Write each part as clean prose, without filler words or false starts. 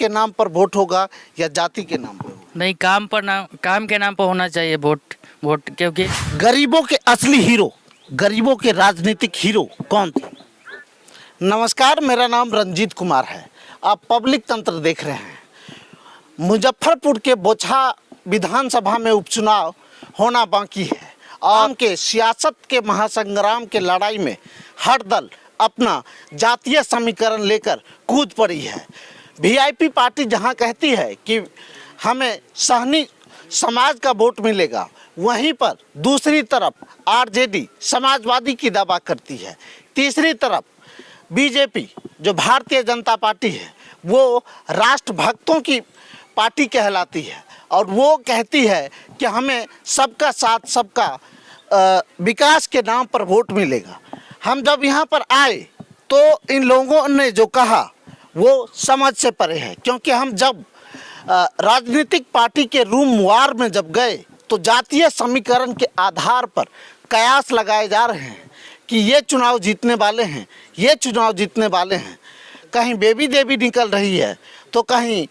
के नाम पर वोट होगा या जाति के नाम पर होगा? नहीं, काम के नाम पर होना चाहिए वोट। क्योंकि गरीबों के असली हीरो, गरीबों के राजनीतिक हीरो कौन थे? नमस्कार, मेरा नाम रंजीत कुमार है। आप पब्लिक तंत्र देख रहे हैं। मुजफ्फरपुर के बोचहा विधानसभा में उपचुनाव होना बाकी है। आम के सियासत के महासंग्राम के लड़ाई में हर दल अपना जातीय समीकरण लेकर कूद पड़ी है। वीआईपी पार्टी जहां कहती है कि हमें सहनी समाज का वोट मिलेगा, वहीं पर दूसरी तरफ आरजेडी समाजवादी की दावा करती है। तीसरी तरफ बीजेपी जो भारतीय जनता पार्टी है वो राष्ट्रभक्तों की पार्टी कहलाती है और वो कहती है कि हमें सबका साथ सबका विकास के नाम पर वोट मिलेगा। हम जब यहाँ पर आए तो इन लोगों ने जो कहा वो समझ से परे है, क्योंकि हम जब राजनीतिक पार्टी के रूम वार में जब गए तो जातीय समीकरण के आधार पर कयास लगाए जा रहे हैं कि ये चुनाव जीतने वाले हैं, ये चुनाव जीतने वाले हैं। कहीं बेबी देवी निकल रही है तो कहीं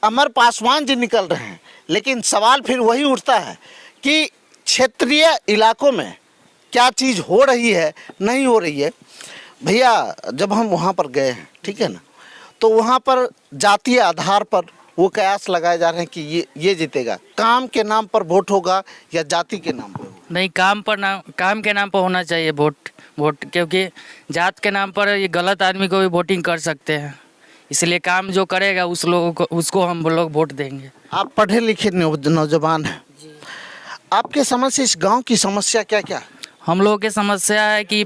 अमर पासवान जी निकल रहे हैं। लेकिन सवाल फिर वही उठता है कि क्षेत्रीय इलाकों में क्या चीज़ हो रही है, नहीं हो रही है। भैया, जब हम वहाँ पर गए हैं, ठीक है ना, तो वहाँ पर जातीय आधार पर वो कयास लगाए जा रहे हैं कि ये जीतेगा। काम के नाम पर वोट होगा या जाति के नाम पर होगा? नहीं, काम के नाम पर होना चाहिए वोट। क्योंकि जात के नाम पर ये गलत आदमी को भी वोटिंग कर सकते हैं, इसलिए काम जो करेगा उसको हम लोग वोट देंगे। आप पढ़े लिखे नौजवान हैं, आपके समझ से इस गांव की समस्या क्या क्या है? हम लोगों की समस्या है कि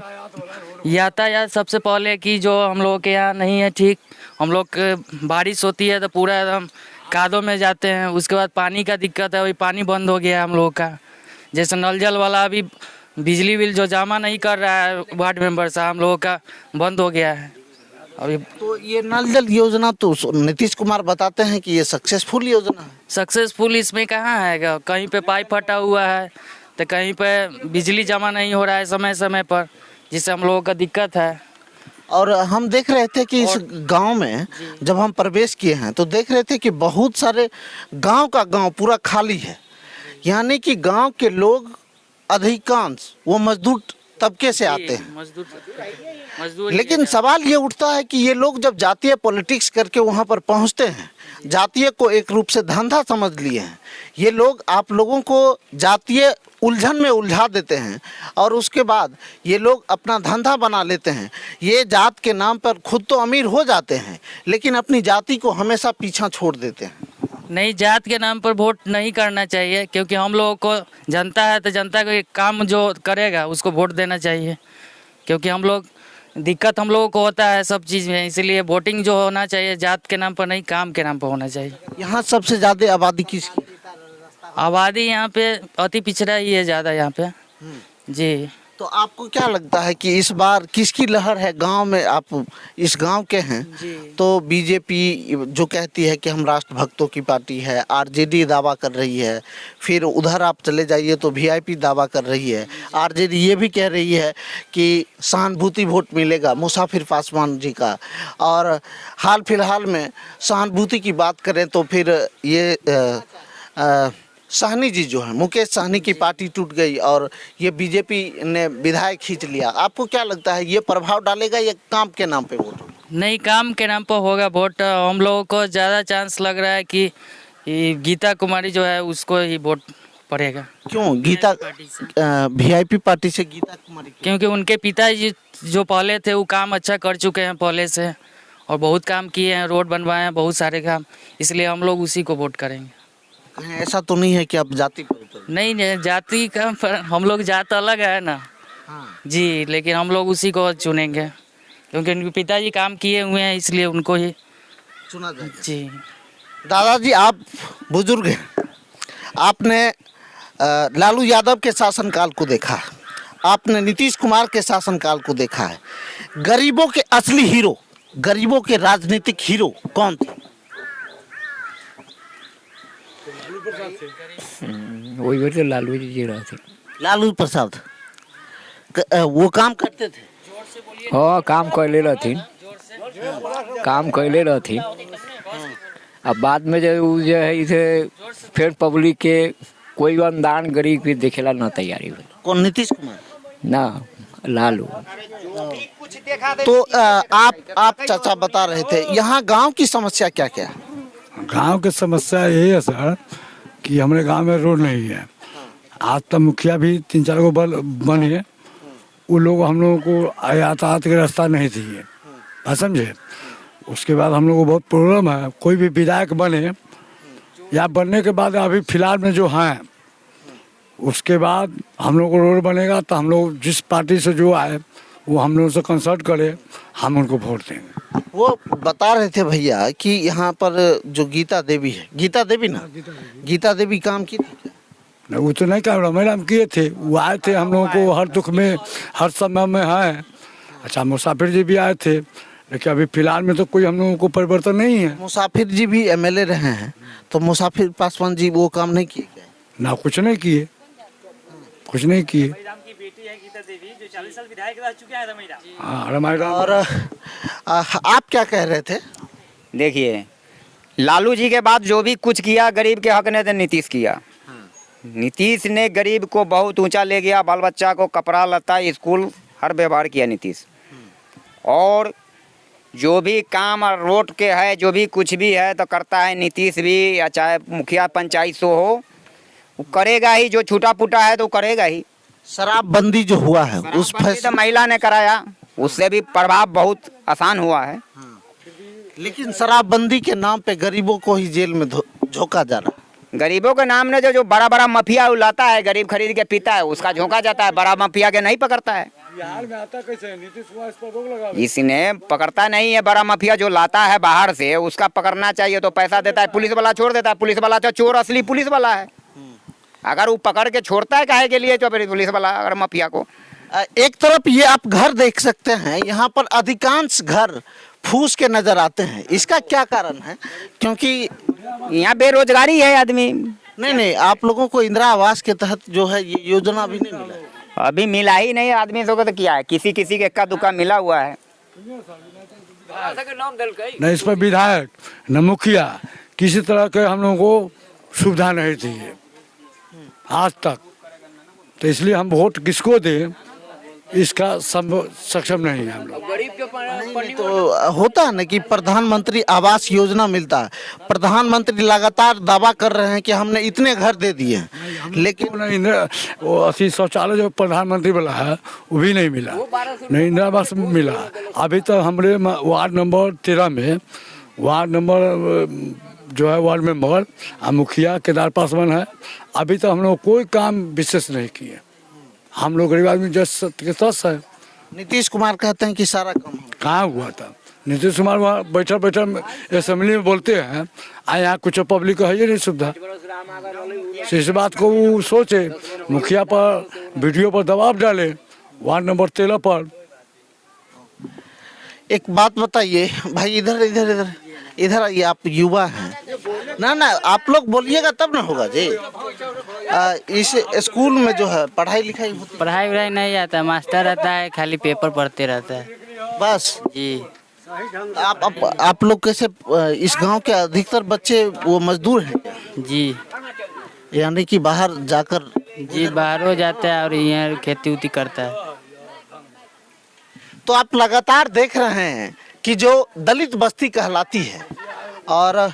यातायात सबसे पहले कि जो हम लोगों के यहाँ नहीं है ठीक। हम लोग बारिश होती है तो पूरा एकदम कादों में जाते हैं। उसके बाद पानी का दिक्कत है, वही पानी बंद हो गया है हम लोगों का। जैसे नल जल वाला अभी बिजली बिल जो जमा नहीं कर रहा है वार्ड मेंबर साहब, हम लोगों का बंद हो गया है अभी। तो ये नल जल योजना तो नीतीश कुमार बताते हैं कि ये सक्सेसफुल योजना है। सक्सेसफुल इसमें कहाँ है? कहीं पे पाइप फटा हुआ है तो कहीं पे बिजली जमा नहीं हो रहा है समय समय पर, जिससे हम लोगों का दिक्कत है। और हम देख रहे थे कि इस गांव में जब हम प्रवेश किए हैं तो देख रहे थे कि बहुत सारे गांव का गांव पूरा खाली है, यानी कि गांव के लोग अधिकांश वो मजदूर तबके से आते हैं। मजदूर लेकिन सवाल ये उठता है कि ये लोग जब जातीय पॉलिटिक्स करके वहाँ पर पहुँचते हैं, जातीय को एक रूप से धंधा समझ लिए हैं। ये लोग आप लोगों को जातीय उलझन में उलझा देते हैं और उसके बाद ये लोग अपना धंधा बना लेते हैं। ये जात के नाम पर खुद तो अमीर हो जाते हैं लेकिन अपनी जाति को हमेशा पीछा छोड़ देते हैं। नहीं, जात के नाम पर वोट नहीं करना चाहिए, क्योंकि हम लोगों को जनता है तो जनता को काम जो करेगा उसको वोट देना चाहिए। क्योंकि हम लोग दिक्कत हम लोगों को होता है सब चीज़ में, इसीलिए वोटिंग जो होना चाहिए जात के नाम पर नहीं, काम के नाम पर होना चाहिए। यहाँ सबसे ज़्यादा आबादी किसकी? आबादी यहाँ पे अति पिछड़ा ही है ज़्यादा यहाँ पे जी। तो आपको क्या लगता है कि इस बार किसकी लहर है गांव में? आप इस गांव के हैं तो बीजेपी जो कहती है कि हम राष्ट्रभक्तों की पार्टी है, आरजेडी दावा कर रही है, फिर उधर आप चले जाइए तो वीआईपी दावा कर रही है, आरजेडी ये भी कह रही है कि सहानुभूति वोट मिलेगा मुसाफिर पासवान जी का। और हाल फिलहाल में सहानुभूति की बात करें तो फिर ये साहनी जी जो है, मुकेश साहनी की पार्टी टूट गई और ये बीजेपी ने विधायक खींच लिया। आपको क्या लगता है ये प्रभाव डालेगा या काम के नाम पे वोट? नहीं, काम के नाम पर होगा वोट। हम लोगों को ज़्यादा चांस लग रहा है कि गीता कुमारी जो है उसको ही वोट पड़ेगा। क्यों गीता? वीआईपी पार्टी से गीता कुमारी? क्योंकि उनके पिताजी जो पहले थे वो काम अच्छा कर चुके हैं पहले से और बहुत काम किए हैं, रोड बनवाए हैं, बहुत सारे काम, इसलिए हम लोग उसी को वोट करेंगे। ऐसा तो नहीं है कि आप जाति पर? नहीं, जाति का हम लोग जात अलग है ना। हाँ। जी, लेकिन हम लोग उसी को चुनेंगे क्योंकि उनके पिताजी काम किए हुए हैं, इसलिए उनको ही चुना जाएगा। जी। दादाजी, आप बुजुर्ग हैं, आपने लालू यादव के शासनकाल को देखा, आपने नीतीश कुमार के शासनकाल को देखा है। गरीबों के असली हीरो, गरीबों के राजनीतिक हीरो कौन थे? वही तो लालू जी रहे थे। लालू प्रसाद वो काम करते थे? हाँ, काम कैले रहथिन, काम कैले रहथिन। अब बाद में जो है इसे फिर पब्लिक के कोई अनुदान गरीब के देखेला ना तैयारी हुई कौन, नीतीश कुमार? ना लालू। तो आप चाचा बता रहे थे यहाँ गांव की समस्या क्या क्या है? गांव की समस्या यही है सर कि हमारे गांव में रोड नहीं है। आज तक मुखिया भी 3-4 गो बने, वो लोग हम लोगों को यातायात के रास्ता नहीं दिए, आप समझे। उसके बाद हम लोग को बहुत प्रॉब्लम है। कोई भी विधायक बने या बनने के बाद अभी फिलहाल में जो हैं, उसके बाद हम लोग को रोड बनेगा तो हम लोग जिस पार्टी से जो आए वो हम लोग से कंसल्ट करे, हम उनको वोट देंगे। वो बता रहे थे भैया कि यहाँ पर जो गीता देवी है, गीता देवी ना, गीता देवी काम की थी क्या? नहीं, वो तो नहीं कर रहा, मैडम किए थे, वो आए थे हम लोगों को हर दुख में हर समय में है। अच्छा, मुसाफिर जी भी आए थे, लेकिन अभी फिलहाल में तो कोई हम लोगों को परिवर्तन नहीं है। मुसाफिर जी भी एमएलए रहे हैं, तो मुसाफिर पासवान जी वो काम नहीं किए गए ना, कुछ नहीं किए, कुछ नहीं किए। हाँ, रमायण। और आप क्या कह रहे थे? देखिए, लालू जी के बाद जो भी कुछ किया गरीब के हक ने तो नीतीश किया। नीतीश ने गरीब को बहुत ऊंचा ले गया, बाल बच्चा को कपड़ा लता स्कूल हर व्यवहार किया नीतीश। और जो भी काम और रोड के है, जो भी कुछ भी है तो करता है नीतीश भी, या चाहे मुखिया पंचायत सो हो, वो करेगा ही। जो छूटा पुटा है तो करेगा ही। शराबबंदी जो हुआ है उस तो फैसले, महिला ने कराया, उससे भी प्रभाव बहुत आसान हुआ है। लेकिन शराबबंदी के नाम पे गरीबों को ही जेल में झोंका जा रहा है। गरीबों के नाम ने जो बड़ा बड़ा माफिया उलाता है, गरीब खरीद के पीता है, उसका झोंका जाता है, बड़ा माफिया के नहीं पकड़ता है। बिहार में आता कैसे है? नीतीश कुमार इस पर रोक लगा। इसने पकड़ता नहीं है। बड़ा माफिया जो लाता है बाहर से, उसका पकड़ना चाहिए तो पैसा देता है, पुलिस वाला छोड़ देता है। पुलिस वाला तो चोर असली पुलिस वाला है। अगर वो पकड़ के छोड़ता है काहे के लिए, तो फिर पुलिस वाला अगर माफिया को। एक तरफ ये आप घर देख सकते हैं, यहाँ पर अधिकांश घर फूस के नजर आते हैं। इसका क्या कारण है? क्योंकि यहाँ बेरोजगारी है आदमी। नहीं, आप लोगों को इंदिरा आवास के तहत जो है ये योजना भी नहीं मिला है। अभी मिला ही नहीं आदमी को, तो क्या है, किसी किसी के इक्का दुक्का मिला हुआ है। न इस पर विधायक न मुखिया किसी तरह के हम लोगों को सुविधा नहीं दी है आज तक। तो इसलिए हम वोट किसको दें, इसका सक्षम नहीं है हम लोग। नहीं, तो होता है ना कि प्रधानमंत्री आवास योजना मिलता है। प्रधानमंत्री लगातार दावा कर रहे हैं कि हमने इतने घर दे दिए हैं, लेकिन वो 80 शौचालय जो प्रधानमंत्री वाला है वो भी नहीं मिला, नहीं इंदिरा आवास मिला। अभी तक हमारे वार्ड नंबर 13 में वार्ड नंबर जो है वार्ड मेंबर मुखिया केदार पासवान है, अभी तक हम लोग कोई काम विशेष नहीं किए। हम लोग गरीब आदमी जैसे है। नीतीश कुमार कहते हैं कि सारा काम कहाँ हुआ था? नीतीश कुमार वहाँ बैठा असेंबली में बोलते हैं, यहाँ कुछ पब्लिक को है ही नहीं सुविधा। इस बात को वो सोचे, मुखिया पर वीडियो पर दबाव डाले, वार्ड नंबर 13 पर। एक बात बताइए भाई, इधर इधर इधर इधर आइए, आप युवा हैं ना, आप लोग बोलिएगा तब ना होगा जी। इस स्कूल में जो है पढ़ाई लिखाई होती है? पढ़ाई वढ़ाई नहीं आता, मास्टर रहता है, खाली पेपर पढ़ते रहता है बस जी। आप लोग कैसे, इस गांव के अधिकतर बच्चे वो मजदूर हैं क्या? जी यानी कि बाहर जाकर जी बाहरों जाता है और यहाँ खेती उती करता है। तो आप लगातार देख रहे हैं कि जो दलित बस्ती कहलाती है, और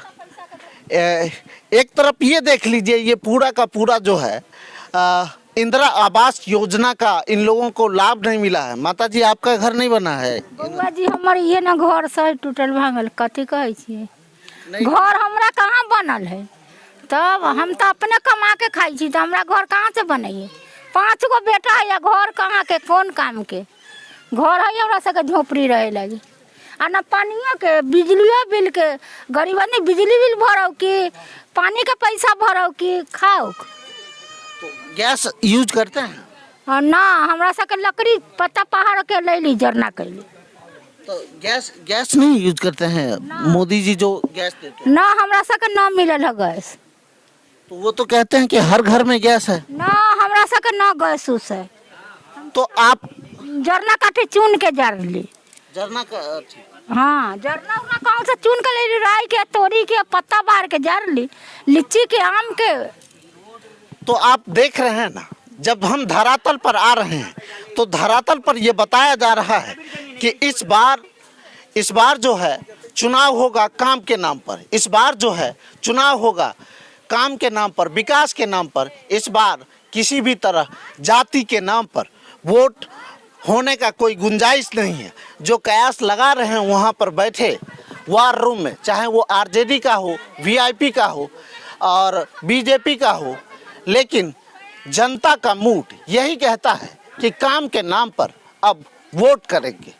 एक तरफ ये देख लीजिए, ये पूरा का पूरा जो है इंदिरा आवास योजना का इन लोगों को लाभ नहीं मिला है। माता जी, आपका घर नहीं बना है? बउआ जी, हमर ये ना घर से टूटल भांगल, कथी कहै छियै? घर हमरा कहाँ बनल है? तब हम तो अपने कमा के खाई छी, तो हमरा घर कहाँ से बनैये? 5 गो बेटा है, या घर कहाँ के, कौन काम के घर है? हमरा सबके झोपड़ी रहे लगी, आ न पानियों के बिजलियों बिल के, गरीब आदमी बिजली बिल भरो कि पानी का पैसा भरो कि खाओ? तो गैस यूज करते हैं? और ना, हमरा सबके लकड़ी पत्ता पहाड़ के ले ली, जरना कैली। तो गैस नहीं यूज करते हैं? मोदी जी जो गैस देते हैं ना, हमरा सबके ना मिलल है गैस। तो वो तो कहते हैं कि हर घर में गैस है। ना, हमरा सबके ना गैस उस है। तो आप जरना काटे चुन के जर ली। जरना का हाँ, जरना उरना कौन से चुन के ले ली, राई के, तोरी के पत्ता बाहर के जड़ ली, लीची के, आम के। तो आप देख रहे हैं ना, जब हम धरातल पर आ रहे हैं तो धरातल पर यह बताया जा रहा है कि इस बार जो है चुनाव होगा काम के नाम पर। इस बार जो है चुनाव होगा काम के नाम पर, विकास के नाम पर। इस बार किसी भी तरह जाति के नाम पर वोट होने का कोई गुंजाइश नहीं है। जो कयास लगा रहे हैं वहाँ पर बैठे वार रूम में, चाहे वो आरजेडी का हो, वीआईपी का हो और बीजेपी का हो, लेकिन जनता का मूड यही कहता है कि काम के नाम पर अब वोट करेंगे।